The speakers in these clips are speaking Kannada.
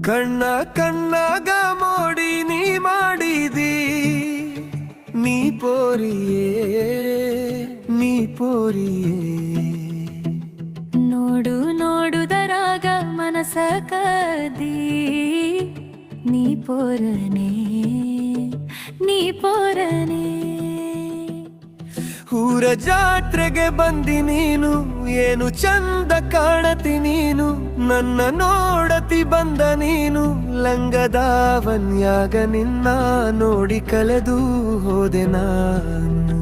ಕಣ್ಣ ಕಣ್ಣಾಗ ಮೋಡಿ ನೀ ಮಾಡಿದಿ, ನೀ ಪೋರಿಯೇ ನೀ ಪೋರಿಯೇ. ನೋಡು ನೋಡುದರಾಗ ಮನಸ ಕದಿ, ನೀ ಪೋರನೆ ನೀ ಪೋರನೆ. ಊರ ಜಾತ್ರೆಗೆ ಬಂದಿ ನೀನು, ಏನು ಚಂದ ಕಾಣತಿ ನೀನು, ನನ್ನ ನೋಡತಿ ಬಂದ ನೀನು. ಲಂಗದಾವನ್ಯಾಗ ನಿನ್ನ ನೋಡಿ ಕಳೆದು ಹೋದೆ ನಾನು.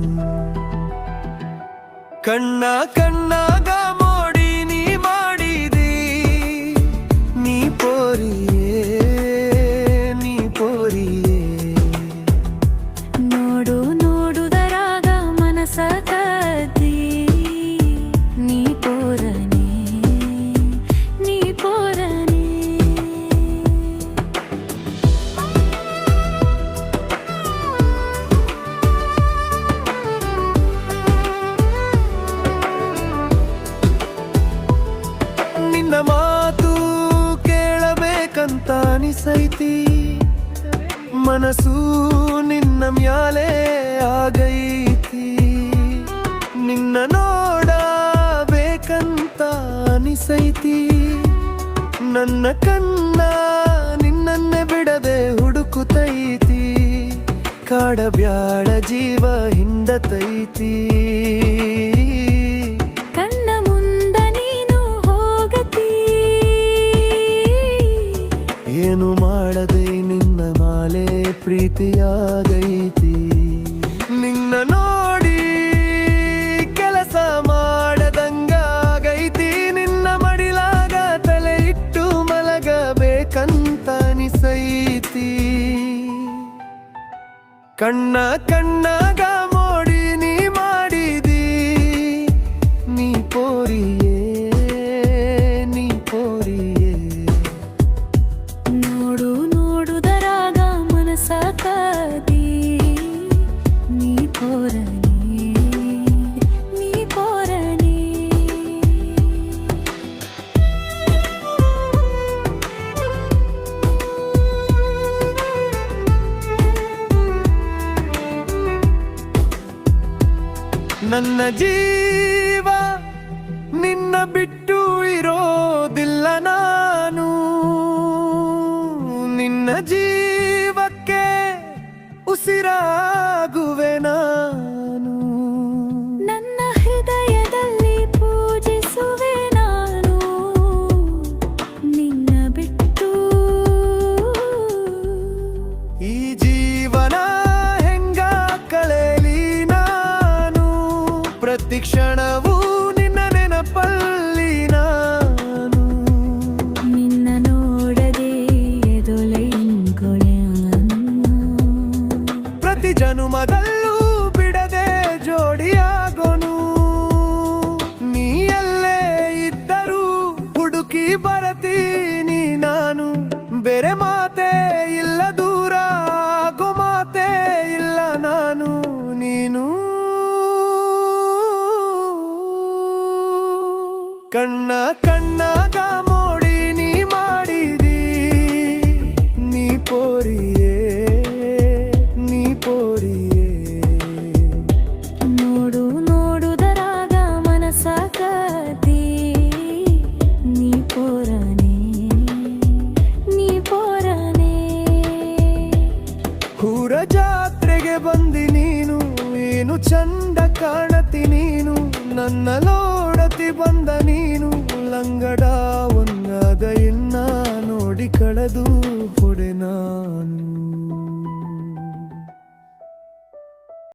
ಕಣ್ಣ ಕಣ್ಣಾಗ ಮೋಡಿ ನೀ ಮಾಡಿದಿ, ನೀ ಪೋರಿಯೇ ನೀ ಪೋರಿಯೇ. ನೋಡು ನೋಡುದರಾಗ ಮನಸ ಕದಿ, ನೀ ಪೋರನೆ ನೀ ಪೋರನೆ. ನಿನ್ನ ಮಾತು ಕೇಳಬೇಕಂತ ಅನಿಸೈತಿ, ಮನಸ್ಸು ನಿನ್ನ ಮ್ಯಾಲೆ ಆಗೈತಿ. ನಿನ್ನ ನೋಡಬೇಕಂತ ಅನಿಸೈತಿ, ನನ್ನ ಕಣ್ಣ ನಿನ್ನನ್ನೇ ಬಿಡದೆ ಹುಡುಕುತ್ತೈತಿ. ಕಾಡಬ್ಯಾಡ ಜೀವ ಹಿಂಡತೈತಿ. ಕಣ್ಣ ಮುಂದ ನೀನು ಹೋಗತಿ, ಏನು ಮಾಡದೆ ನಿನ್ನ ಮಾಲೆ ಪ್ರೀತಿಯಾಗೈತಿ. ನಿನ್ನ ನೋಡಿ ಕೆಲಸ ಮಾಡದಂಗಾಗೈತಿ, ನಿನ್ನ ಮಡಿಲಾಗ ತಲೆ ಇಟ್ಟು ಮಲಗಬೇಕಂತ ಅನಿಸೈತಿ. ಕಣ್ಣ ಕಣ್ಣಾಗ ಮೋಡಿ ನೀ ಮಾಡಿದಿ, ನೀ ಪೋರಿಯೇ ನೀ ಪೋರಿಯೇ. ನೋಡು ನೋಡುದರಾಗ ಮನಸ ಕದಿ, ನೀ ಪೋರನೆ ನೀ ಪೋರನೆ. ನನ್ನ ಜೀವ ನಿನ್ನ ಬಿಟ್ಟು ಇರೋದಿಲ್ಲ ನಾನು, ನಿನ್ನ ಜೀವಕ್ಕೆ ಉಸಿರಾಗುವೆ ನಾನು. ನನ್ನ ಹೃದಯದಲ್ಲಿ ಪೂಜಿಸುವೆ ನಾನು, ನಿನ್ನ ಬಿಟ್ಟು ಈ ಜೀವನ ಹೆಂಗ ಕಳೆಯಲಿ ನಾನು, ಪ್ರತಿ ಕ್ಷಣವೂ ನಿನ್ನ ನೆನಪಲ್ಲಿ ನಾನು. ನಿನ್ನ ನೋಡದೆ ಎದುಲೈನ್ಗೊಳೆ, ಪ್ರತಿ ಜನುಮದಲ್ಲೂ ಬಿಡದೆ ಜೋಡಿಯಾಗೋನು. ನೀ ಎಲ್ಲೇ ಇದ್ದರೂ ಹುಡುಕಿ ಬರತೀನಿ ನಾನು, ಬೇರೆ ಮಾತೇ ಇಲ್ಲ, ದೂರ ಆಗೋ ಮಾತೇ ಇಲ್ಲ ನಾನು ನೀನು. ಕಣ್ಣ ಕಣ್ಣಾಗ ಮೋಡಿ ನೀ ಮಾಡಿದಿ, ನೀ ಪೋರಿಯೇ ನೀ ಪೋರಿಯೇ. ನೋಡು ನೋಡುದರಾಗ ಮನಸ ಕದಿ, ನೀ ಪೋರನೆ ನೀ ಪೋರನೆ. ಊರ ಜಾತ್ರೆಗೆ ಬಂದಿ ನೀನು, ಏನು ಚಂದ ಕಾಣತಿ ನೀನು, ನನ್ನ ನೋಡತಿ ಬಂದ ನೀನು. ಲಂಗಡ